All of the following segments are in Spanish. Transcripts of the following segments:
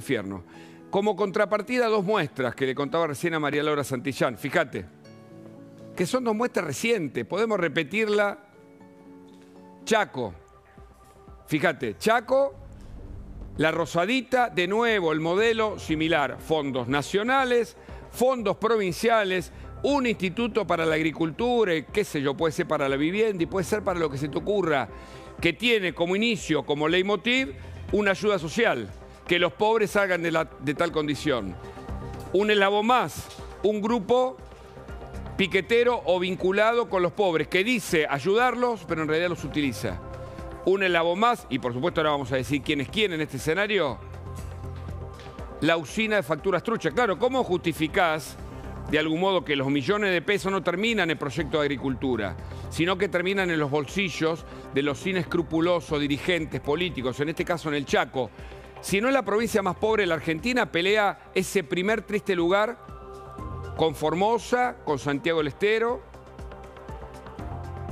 infierno. Como contrapartida, dos muestras que le contaba recién a María Laura Santillán. Fíjate, que son dos muestras recientes. Podemos repetirla. Chaco. Fíjate, Chaco, la Rosadita, de nuevo el modelo similar. Fondos nacionales, fondos provinciales, un instituto para la agricultura, qué sé yo, puede ser para la vivienda y puede ser para lo que se te ocurra, que tiene como inicio, como leitmotiv, una ayuda social, que los pobres salgan de tal condición. Un eslabón más, un grupo piquetero o vinculado con los pobres, que dice ayudarlos, pero en realidad los utiliza. Un eslabón más, y por supuesto ahora vamos a decir quién es quién en este escenario, la usina de facturas truchas. Claro, ¿cómo justificás de algún modo que los millones de pesos no terminan en el proyecto de agricultura, sino que terminan en los bolsillos de los inescrupulosos dirigentes políticos, en este caso en el Chaco? Si no es la provincia más pobre de la Argentina, pelea ese primer triste lugar con Formosa, con Santiago del Estero,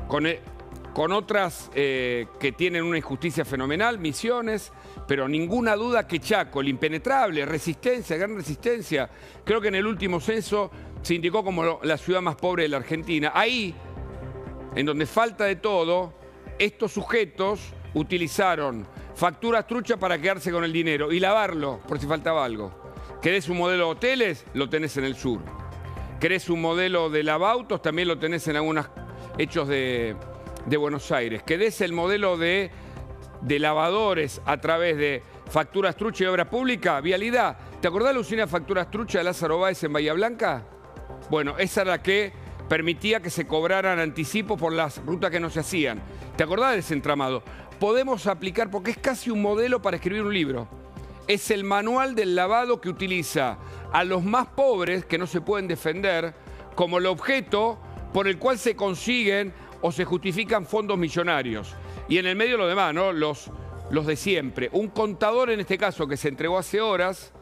con otras que tienen una injusticia fenomenal, Misiones, pero ninguna duda que Chaco, el impenetrable, resistencia, gran resistencia, creo que en el último censo se indicó como la ciudad más pobre de la Argentina. Ahí, en donde falta de todo, estos sujetos utilizaron facturas truchas para quedarse con el dinero y lavarlo por si faltaba algo. ¿Querés un modelo de hoteles? Lo tenés en el sur. ¿Querés un modelo de lavautos? También lo tenés en algunos hechos de Buenos Aires. ¿Querés el modelo de lavadores a través de facturas truchas y obra pública? Vialidad. ¿Te acordás la usina de facturas truchas de Lázaro Báez en Bahía Blanca? Bueno, esa era la que permitía que se cobraran anticipos por las rutas que no se hacían. ¿Te acordás de ese entramado? Podemos aplicar, porque es casi un modelo para escribir un libro. Es el manual del lavado que utiliza a los más pobres, que no se pueden defender, como el objeto por el cual se consiguen o se justifican fondos millonarios. Y en el medio lo demás, ¿no? Los de siempre. Un contador, en este caso, que se entregó hace horas,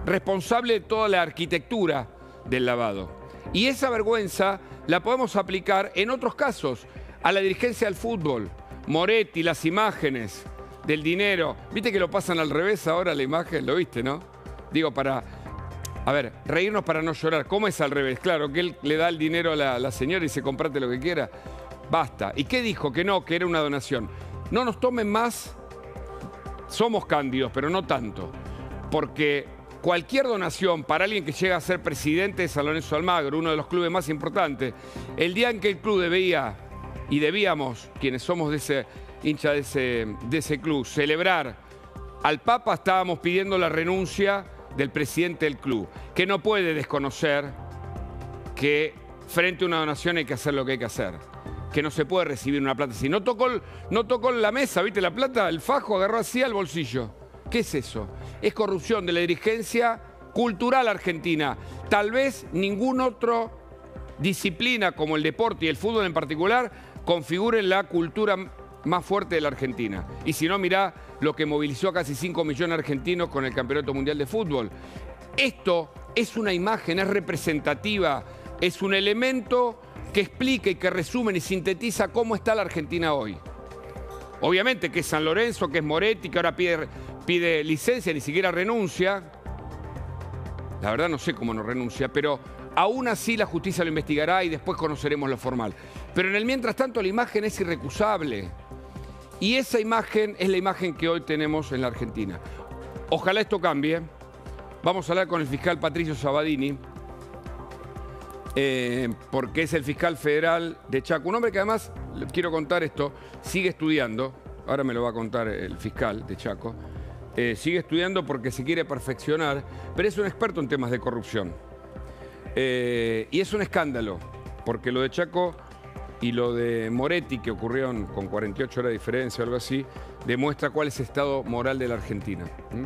responsable de toda la arquitectura del lavado. Y esa vergüenza la podemos aplicar en otros casos, a la dirigencia del fútbol. Moretti, las imágenes del dinero. ¿Viste que lo pasan al revés ahora la imagen? ¿Lo viste, no? Digo, reírnos para no llorar. ¿Cómo es al revés? Claro, que él le da el dinero a la señora y dice, comprate lo que quiera. Basta. ¿Y qué dijo? Que no, que era una donación. No nos tomen más. Somos cándidos, pero no tanto. Porque cualquier donación para alguien que llega a ser presidente de San Lorenzo de Almagro, uno de los clubes más importantes, el día en que el club debía, y debíamos, quienes somos de ese hincha de ese club, celebrar al Papa, estábamos pidiendo la renuncia del presidente del club, que no puede desconocer que frente a una donación hay que hacer lo que hay que hacer, que no se puede recibir una plata así. No tocó la mesa, ¿viste la plata? El fajo agarró así al bolsillo. ¿Qué es eso? Es corrupción de la dirigencia cultural argentina. Tal vez ninguna otra disciplina como el deporte y el fútbol en particular configure la cultura más fuerte de la Argentina. Y si no, mirá lo que movilizó a casi 5 millones de argentinos con el Campeonato Mundial de Fútbol. Esto es una imagen, es representativa, es un elemento que explica y que resume y sintetiza cómo está la Argentina hoy. Obviamente que es San Lorenzo, que es Moretti, que ahora pide licencia, ni siquiera renuncia. La verdad no sé cómo no renuncia, pero aún así la justicia lo investigará y después conoceremos lo formal. Pero en el mientras tanto la imagen es irrecusable. Y esa imagen es la imagen que hoy tenemos en la Argentina. Ojalá esto cambie. Vamos a hablar con el fiscal Patricio Sabatini, porque es el fiscal federal de Chaco. Un hombre que además, quiero contar esto, sigue estudiando. Ahora me lo va a contar el fiscal de Chaco. Sigue estudiando porque se quiere perfeccionar, pero es un experto en temas de corrupción. Y es un escándalo, porque lo de Chaco y lo de Moretti, que ocurrieron con 48 horas de diferencia o algo así, demuestra cuál es el estado moral de la Argentina.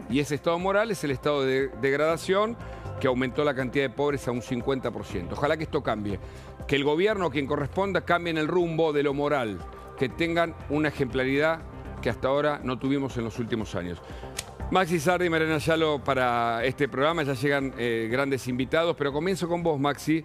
Y ese estado moral es el estado de degradación que aumentó la cantidad de pobres a un 50%. Ojalá que esto cambie, que el gobierno, quien corresponda, cambien el rumbo de lo moral, que tengan una ejemplaridad que hasta ahora no tuvimos en los últimos años. Maxi Sardi y Mariana Yalo para este programa, ya llegan grandes invitados, pero comienzo con vos, Maxi,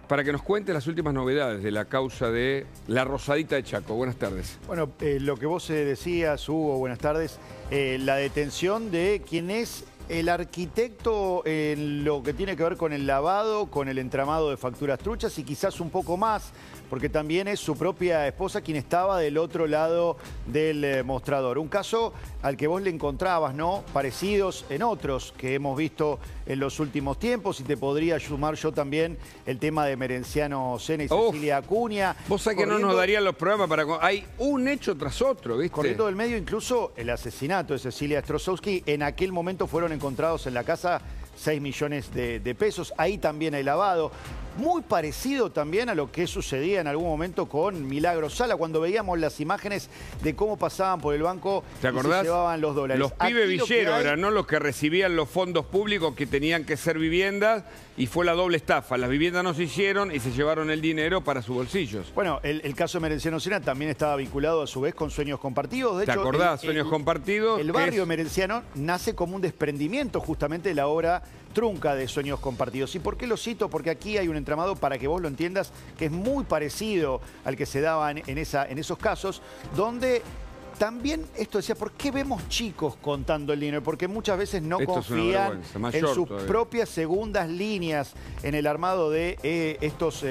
para que nos cuentes las últimas novedades de la causa de la Rosadita de Chaco. Buenas tardes. Bueno, lo que vos decías, Hugo, buenas tardes, la detención de quien es el arquitecto en lo que tiene que ver con el lavado, con el entramado de facturas truchas y quizás un poco más, porque también es su propia esposa quien estaba del otro lado del mostrador. Un caso al que vos le encontrabas, ¿no? Parecidos en otros que hemos visto en los últimos tiempos, y te podría sumar yo también el tema de Merenciano Sena y Cecilia Acuña. Vos sabés que no nos darían los programas para... Hay un hecho tras otro, ¿viste? Corriendo del medio, incluso el asesinato de Cecilia Strossowski. En aquel momento fueron encontrados en la casa 6 millones de pesos. Ahí también hay lavado. Muy parecido también a lo que sucedía en algún momento con Milagro Sala, cuando veíamos las imágenes de cómo pasaban por el banco. ¿Te acordás? Y se llevaban los dólares. Los pibes villeros eran, ¿no?, los que recibían los fondos públicos que tenían que ser viviendas, y fue la doble estafa. Las viviendas no se hicieron y se llevaron el dinero para sus bolsillos. Bueno, el caso de Merenciano Sena también estaba vinculado a su vez con Sueños Compartidos. De hecho, ¿te acordás? Sueños Compartidos. El barrio de Merenciano nace como un desprendimiento justamente de la obra trunca de Sueños Compartidos. ¿Y por qué lo cito? Porque aquí hay un entramado, para que vos lo entiendas, que es muy parecido al que se daba en esos casos, donde también esto decía, ¿por qué vemos chicos contando el dinero? Porque muchas veces no confían en sus propias segundas líneas en el armado de estos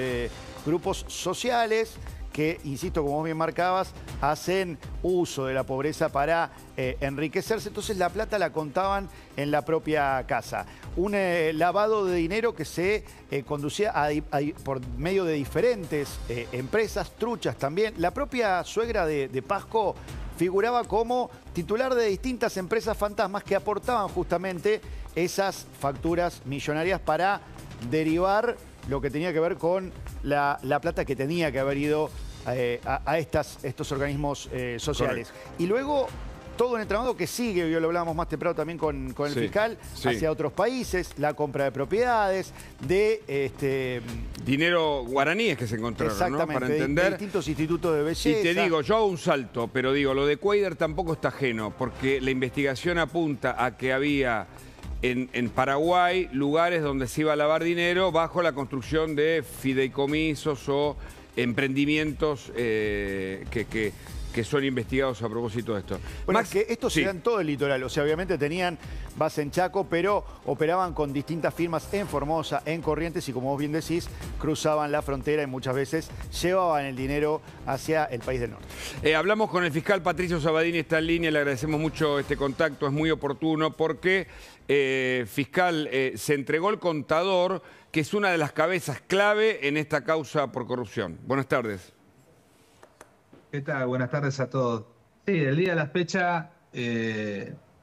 grupos sociales que, insisto, como vos bien marcabas, hacen uso de la pobreza para enriquecerse. Entonces la plata la contaban en la propia casa. Un lavado de dinero que se conducía por medio de diferentes empresas, truchas también. La propia suegra de Pasco figuraba como titular de distintas empresas fantasmas que aportaban justamente esas facturas millonarias para derivar lo que tenía que ver con la plata que tenía que haber ido a estos organismos sociales. Correcto. Y luego todo un entramado que sigue, yo lo hablábamos más temprano también con el fiscal, hacia otros países, la compra de propiedades, de... dinero guaraníes que se encontraron, exactamente, ¿no? Para entender. De distintos institutos de belleza. Y te digo, yo hago un salto, pero digo, lo de Cuéllar tampoco está ajeno, porque la investigación apunta a que había en Paraguay lugares donde se iba a lavar dinero bajo la construcción de fideicomisos o emprendimientos que son investigados a propósito de esto. Bueno, Max, que esto se da en todo el litoral. O sea, obviamente tenían base en Chaco, pero operaban con distintas firmas en Formosa, en Corrientes, y como vos bien decís, cruzaban la frontera y muchas veces llevaban el dinero hacia el país del norte. Hablamos con el fiscal Patricio Sabatini, está en línea, le agradecemos mucho este contacto, es muy oportuno porque, fiscal, se entregó el contador, que es una de las cabezas clave en esta causa por corrupción. Buenas tardes. ¿Qué tal? Buenas tardes a todos. Sí, el día de la fecha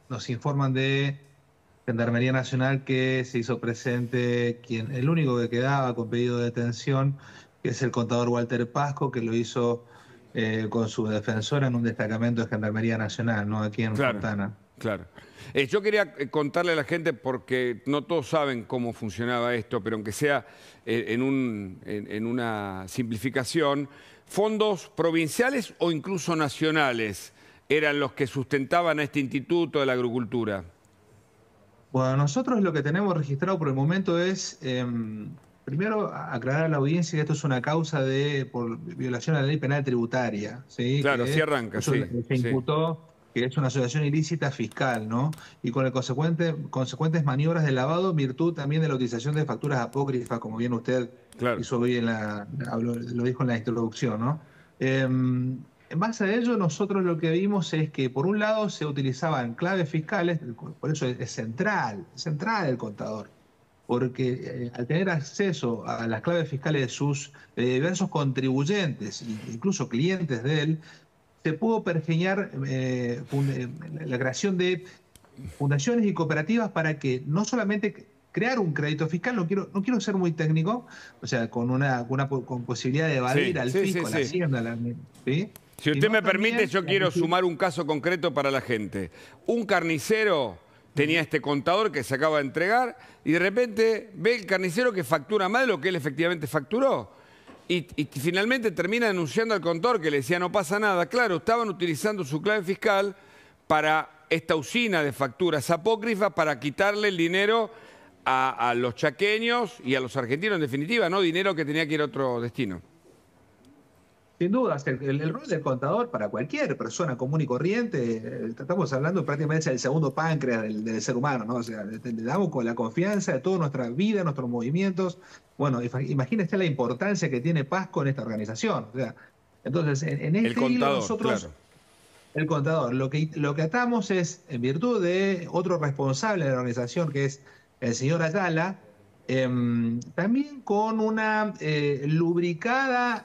nos informan de Gendarmería Nacional que se hizo presente el único que quedaba con pedido de detención, que es el contador Walter Pasco, que lo hizo con su defensora en un destacamento de Gendarmería Nacional, ¿no? Aquí en Fontana. Claro. Yo quería contarle a la gente, porque no todos saben cómo funcionaba esto, pero aunque sea en una simplificación, fondos provinciales o incluso nacionales eran los que sustentaban a este Instituto de la Agricultura. Bueno, nosotros lo que tenemos registrado por el momento es, primero, aclarar a la audiencia que esto es una causa por violación a la ley penal tributaria, ¿sí? Claro, sí arranca, sí. Se imputó que es una asociación ilícita fiscal, ¿no? Y con el consecuentes maniobras de lavado, en virtud también de la utilización de facturas apócrifas, como bien usted hizo hoy lo dijo en la introducción, ¿no? En base a ello, nosotros lo que vimos es que, por un lado, se utilizaban claves fiscales, por eso es central el contador, porque al tener acceso a las claves fiscales de sus diversos contribuyentes, incluso clientes de él, se pudo pergeñar la creación de fundaciones y cooperativas para que no solamente crear un crédito fiscal, no quiero ser muy técnico, o sea, con posibilidad de evadir al fisco, a la Hacienda, ¿sí? Si usted me permite, yo quiero sumar un caso concreto para la gente. Un carnicero tenía este contador que se acaba de entregar y de repente ve el carnicero que factura más de lo que él efectivamente facturó. Y finalmente termina denunciando al contador, que le decía no pasa nada. Claro, estaban utilizando su clave fiscal para esta usina de facturas apócrifas para quitarle el dinero a los chaqueños y a los argentinos en definitiva, ¿no? Dinero que tenía que ir a otro destino. Sin duda, el rol del contador para cualquier persona común y corriente, estamos hablando prácticamente del segundo páncreas del ser humano, ¿no? O sea, le damos con la confianza de toda nuestra vida, nuestros movimientos. Bueno, imagínese la importancia que tiene Pasco en esta organización. O sea, entonces, en este hilo nosotros, claro. El contador, lo que atamos es, en virtud de otro responsable de la organización, que es el señor Ayala, también con una lubricado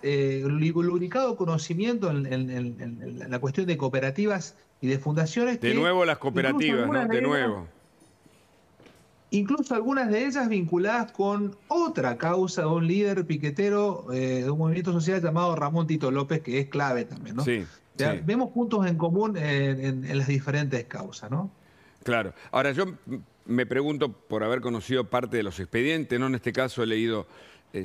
conocimiento en la cuestión de cooperativas y de fundaciones. De nuevo las cooperativas, ¿no? De nuevo. Incluso algunas de ellas vinculadas con otra causa de un líder piquetero de un movimiento social llamado Ramón Tito López, que es clave también, ¿no? Sí. O sea, vemos puntos en común en las diferentes causas, ¿no? Claro. Ahora, yo me pregunto, por haber conocido parte de los expedientes, ¿no? En este caso he leído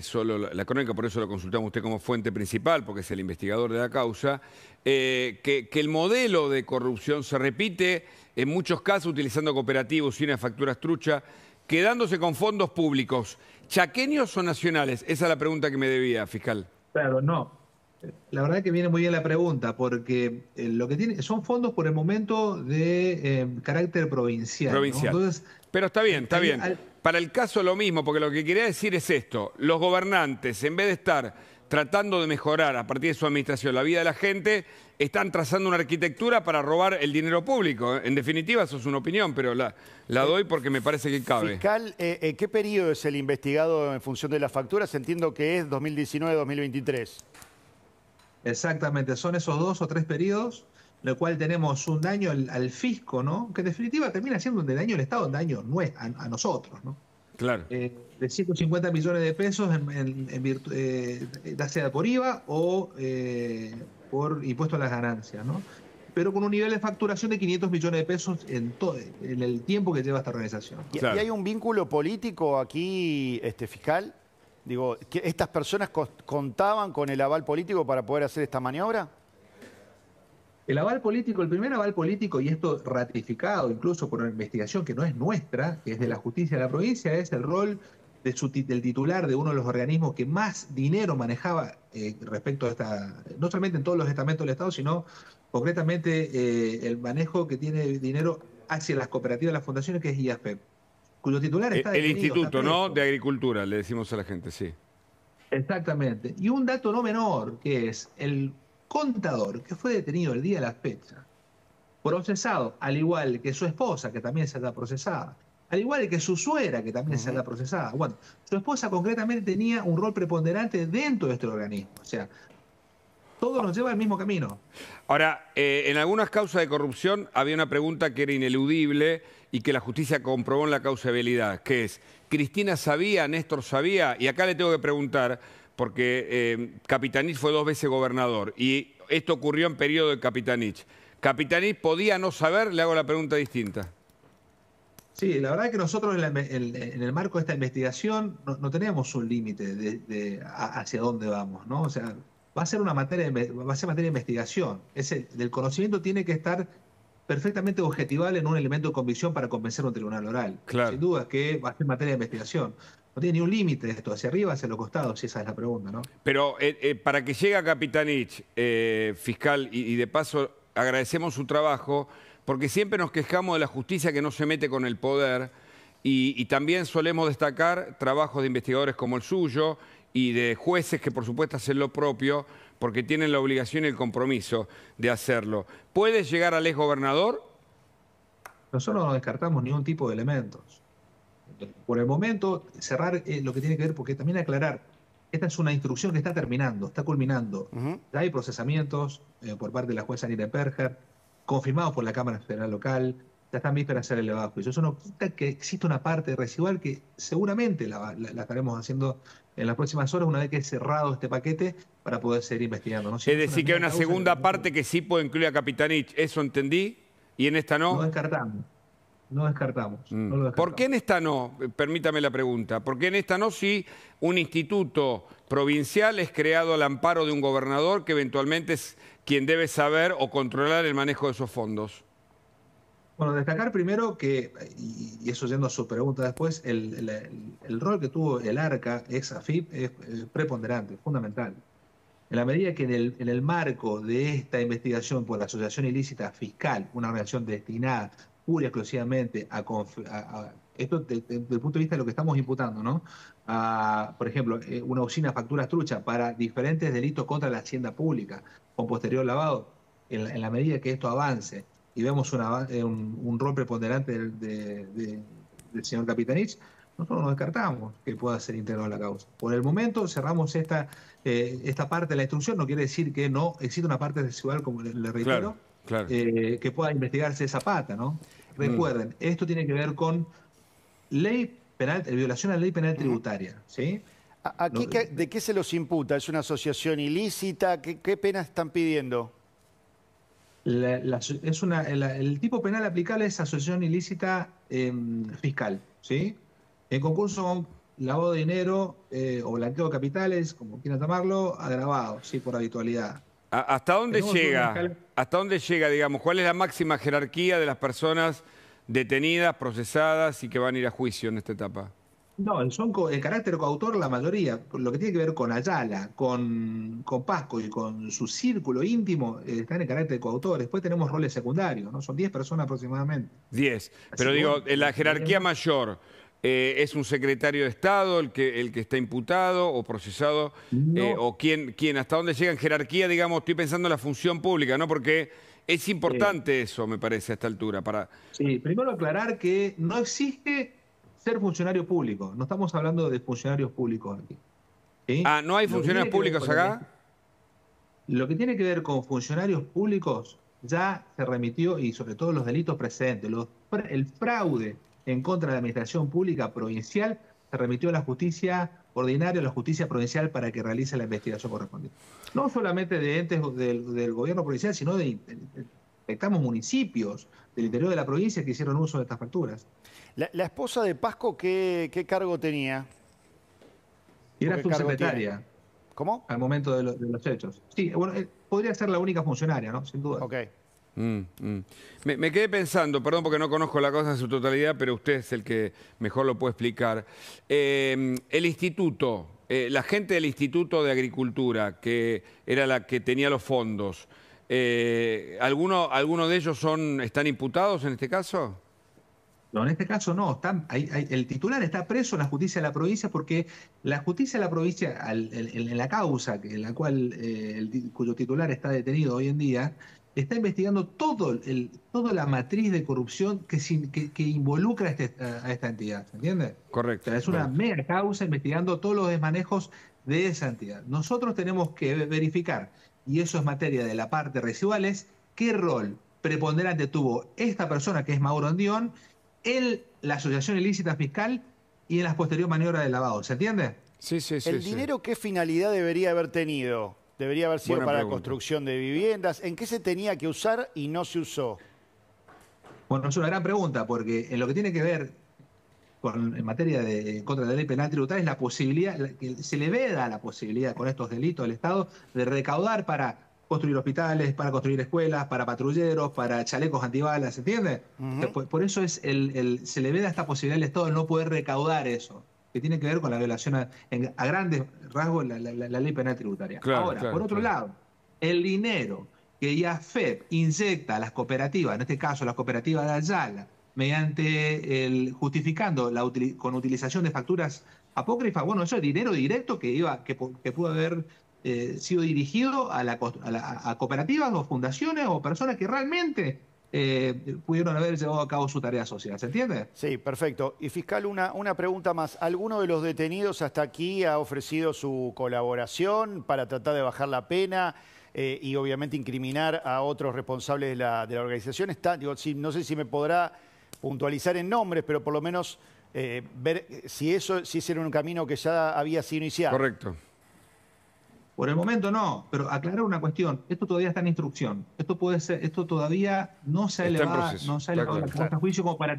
solo la crónica, por eso lo consultamos a usted como fuente principal, porque es el investigador de la causa, que el modelo de corrupción se repite en muchos casos utilizando cooperativos y unas facturas trucha, quedándose con fondos públicos. ¿Chaqueños o nacionales? Esa es la pregunta que me debía, fiscal. Claro, no. La verdad que viene muy bien la pregunta, porque lo que tiene son fondos por el momento de carácter provincial. Provincial. ¿No? Entonces, pero está bien, está bien. Para el caso lo mismo, porque lo que quería decir es esto. Los gobernantes, en vez de estar tratando de mejorar a partir de su administración la vida de la gente, están trazando una arquitectura para robar el dinero público. En definitiva, eso es una opinión, pero la doy porque me parece que cabe. Fiscal, ¿qué periodo es el investigado en función de las facturas? Entiendo que es 2019-2023. Exactamente, son esos 2 o 3 periodos, lo cual tenemos un daño al fisco, ¿no? Que en definitiva termina siendo un daño al Estado, un daño a nosotros, ¿no? Claro. De 150 millones de pesos, ya sea por IVA o por impuesto a las ganancias, ¿no? Pero con un nivel de facturación de 500 millones de pesos en el tiempo que lleva esta organización. Claro. ¿Y hay un vínculo político aquí, fiscal? Digo, ¿que estas personas contaban con el aval político para poder hacer esta maniobra? El aval político, el primer aval político, y esto ratificado incluso por una investigación que no es nuestra, que es de la justicia de la provincia, es el rol del titular de uno de los organismos que más dinero manejaba respecto a esta, no solamente en todos los estamentos del Estado, sino concretamente el manejo que tiene dinero hacia las cooperativas y las fundaciones, que es IAFEP. Cuyo titular está el detenido, Instituto, está ¿no? De Agricultura, le decimos a la gente, sí. Exactamente. Y un dato no menor, que es el contador que fue detenido el día de la fecha, procesado, al igual que su esposa, que también se está procesada, al igual que su suegra, que también se está procesada. Bueno, su esposa concretamente tenía un rol preponderante dentro de este organismo. O sea, todo nos lleva al mismo camino. Ahora, en algunas causas de corrupción había una pregunta que era ineludible y que la justicia comprobó en la causa de Belidad, que es, ¿Cristina sabía, Néstor sabía? Y acá le tengo que preguntar, porque Capitanich fue 2 veces gobernador y esto ocurrió en periodo de Capitanich. ¿Capitanich podía no saber? Le hago la pregunta distinta. Sí, la verdad es que nosotros en el marco de esta investigación no teníamos un límite hacia dónde vamos, ¿no? O sea, va a ser materia de investigación. El conocimiento tiene que estar perfectamente objetivable en un elemento de convicción para convencer a un tribunal oral. Claro. Sin duda que va a ser materia de investigación. No tiene ni un límite esto, hacia arriba, hacia los costados, si esa es la pregunta, ¿no? Pero para que llegue a Capitanich, fiscal, y de paso agradecemos su trabajo, porque siempre nos quejamos de la justicia que no se mete con el poder, y también solemos destacar trabajos de investigadores como el suyo y de jueces que por supuesto hacen lo propio, porque tienen la obligación y el compromiso de hacerlo. ¿Puede llegar al exgobernador? Nosotros no descartamos ningún tipo de elementos. Por el momento, cerrar lo que tiene que ver, porque también aclarar, esta es una instrucción que está terminando, está culminando. Ya hay procesamientos por parte de la jueza Nina Perger, confirmados por la Cámara Federal Local, ya están vísperas de ser elevado a juicio. Eso no quita que existe una parte residual que seguramente la estaremos haciendo en las próximas horas, una vez que es cerrado este paquete, para poder seguir investigando, ¿no? Es decir, que hay una segunda parte que sí puede incluir a Capitanich, ¿eso entendí? ¿Y en esta no? No descartamos. No descartamos. No lo descartamos. ¿Por qué en esta no? Permítame la pregunta. ¿Por qué en esta no si un instituto provincial es creado al amparo de un gobernador que eventualmente es quien debe saber o controlar el manejo de esos fondos? Bueno, destacar primero que, y eso yendo a su pregunta después, el rol que tuvo el ARCA, ex AFIP, es preponderante, fundamental. En la medida que en el marco de esta investigación por la asociación ilícita fiscal, una organización destinada pura y exclusivamente esto desde el punto de vista de lo que estamos imputando, ¿no? Por ejemplo, una usina facturas trucha para diferentes delitos contra la hacienda pública con posterior lavado, en la medida que esto avance y vemos un rol preponderante del señor Capitanich, nosotros no descartamos que pueda ser integrado a la causa. Por el momento cerramos esta parte de la instrucción, no quiere decir que no existe una parte residual, como le reitero, claro. Que pueda investigarse esa pata, ¿no? Recuerden, esto tiene que ver con ley penal, violación a la ley penal tributaria, ¿sí? ¿Aquí de qué se los imputa? ¿Es una asociación ilícita? ¿Qué pena están pidiendo? El tipo penal aplicable es asociación ilícita fiscal, ¿sí? En concurso con lavado de dinero o blanqueo de capitales, como quieran llamarlo, agravado, ¿sí? Por habitualidad. ¿Hasta dónde llega? ¿Hasta dónde llega, digamos? ¿Cuál es la máxima jerarquía de las personas detenidas, procesadas y que van a ir a juicio en esta etapa? No, son el carácter coautor la mayoría. Lo que tiene que ver con Ayala, con Pasco y con su círculo íntimo, están en carácter coautor. Después tenemos roles secundarios, ¿no? Son 10 personas aproximadamente. 10. Pero digo, en la jerarquía mayor, ¿es un secretario de Estado el que está imputado o procesado? No. ¿O quién? ¿Hasta dónde llega en jerarquía? Digamos, estoy pensando en la función pública, ¿no? Porque es importante eso, me parece, a esta altura. Sí, primero aclarar que no existe ser funcionario público. No estamos hablando de funcionarios públicos aquí. ¿Sí? ¿No hay funcionarios públicos acá? Lo que tiene que ver con funcionarios públicos ya se remitió, y sobre todo los delitos precedentes, el fraude en contra de la administración pública provincial, se remitió a la justicia ordinaria, a la justicia provincial para que realice la investigación correspondiente. No solamente de entes del gobierno provincial, sino detectamos municipios del interior de la provincia que hicieron uso de estas facturas. ¿La esposa de Pasco qué cargo tenía? Era subsecretaria. ¿Cómo? Al momento de los hechos. Sí, bueno, podría ser la única funcionaria, ¿no? Sin duda. Ok. Me quedé pensando, perdón porque no conozco la cosa en su totalidad, pero usted es el que mejor lo puede explicar. El instituto, la gente del Instituto de Agricultura, que era la que tenía los fondos, ¿alguno de ellos están imputados en este caso? No, en este caso no. El titular está preso en la justicia de la provincia porque la justicia de la provincia, en la causa en la cual cuyo titular está detenido hoy en día, está investigando toda la matriz de corrupción que involucra a esta entidad, ¿se entiende? Correcto. O sea, es una mega causa investigando todos los desmanejos de esa entidad. Nosotros tenemos que verificar, y eso es materia de la parte residual, es qué rol preponderante tuvo esta persona, que es Mauro Ondión, en la asociación ilícita fiscal y en las posteriores maniobras de lavado. ¿Se entiende? Sí. ¿El dinero qué finalidad debería haber tenido? ¿Debería haber sido para la construcción de viviendas? ¿En qué se tenía que usar y no se usó? Bueno, es una gran pregunta, porque en lo que tiene que ver en materia de contra la ley penal tributaria es la posibilidad, que se le veda la posibilidad con estos delitos al Estado de recaudar para construir hospitales, para construir escuelas, para patrulleros, para chalecos antibalas, ¿se entiende? Por eso se le veda esta posibilidad al Estado de no poder recaudar eso, que tiene que ver con la violación a grandes rasgos la ley penal tributaria. Ahora, por otro lado, el dinero que IAFEP inyecta a las cooperativas, en este caso las cooperativas de Ayala, mediante justificando con utilización de facturas apócrifas, bueno, eso es dinero directo que pudo haber sido dirigido a cooperativas o fundaciones o personas que realmente pudieron haber llevado a cabo su tarea social. ¿Se entiende? Sí, perfecto. Y fiscal, una pregunta más. ¿Alguno de los detenidos hasta aquí ha ofrecido su colaboración para tratar de bajar la pena y obviamente incriminar a otros responsables de la organización? No sé si me podrá puntualizar en nombres, pero por lo menos ver si ese era un camino que ya había sido iniciado. Correcto. Por el momento no, pero aclarar una cuestión, esto todavía está en instrucción, esto todavía no se ha elevado a juicio como para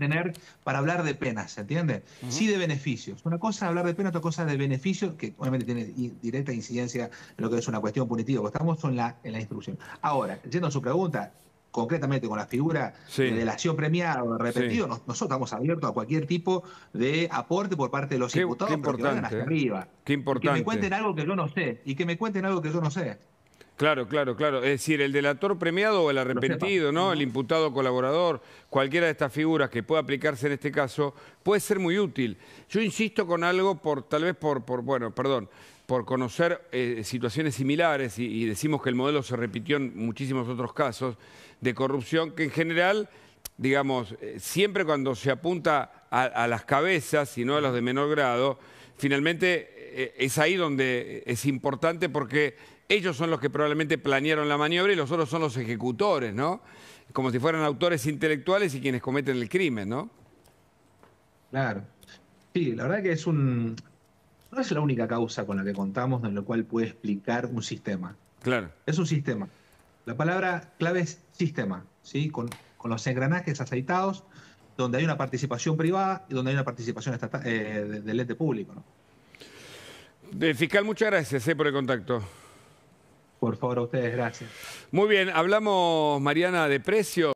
hablar de penas, ¿se entiende? Sí de beneficios. Una cosa es hablar de penas, otra cosa es de beneficios, que obviamente tiene directa incidencia en lo que es una cuestión punitiva, porque estamos en la instrucción. Ahora, yendo a su pregunta, concretamente con la figura de delación premiada o repetido, nosotros estamos abiertos a cualquier tipo de aporte por parte de los imputados, pero que vayan hasta arriba. Qué importante. Que me cuenten algo que yo no sé, Claro, claro, claro. Es decir, el delator premiado o el arrepentido, ¿no? El imputado colaborador, cualquiera de estas figuras que pueda aplicarse en este caso, puede ser muy útil. Yo insisto con algo tal vez por conocer situaciones similares y decimos que el modelo se repitió en muchísimos otros casos de corrupción que en general, digamos, siempre cuando se apunta a las cabezas y no a los de menor grado, finalmente es ahí donde es importante porque ellos son los que probablemente planearon la maniobra y los otros son los ejecutores, ¿no? Como si fueran autores intelectuales y quienes cometen el crimen, ¿no? Claro. Sí, la verdad que no es la única causa con la que contamos en la cual puede explicar un sistema. Claro. Es un sistema. La palabra clave es sistema, ¿sí? Con los engranajes aceitados, donde hay una participación privada y donde hay una participación estatal, del ente público, ¿no? Fiscal, muchas gracias por el contacto. Por favor, a ustedes, gracias. Muy bien, hablamos, Mariana, de precios.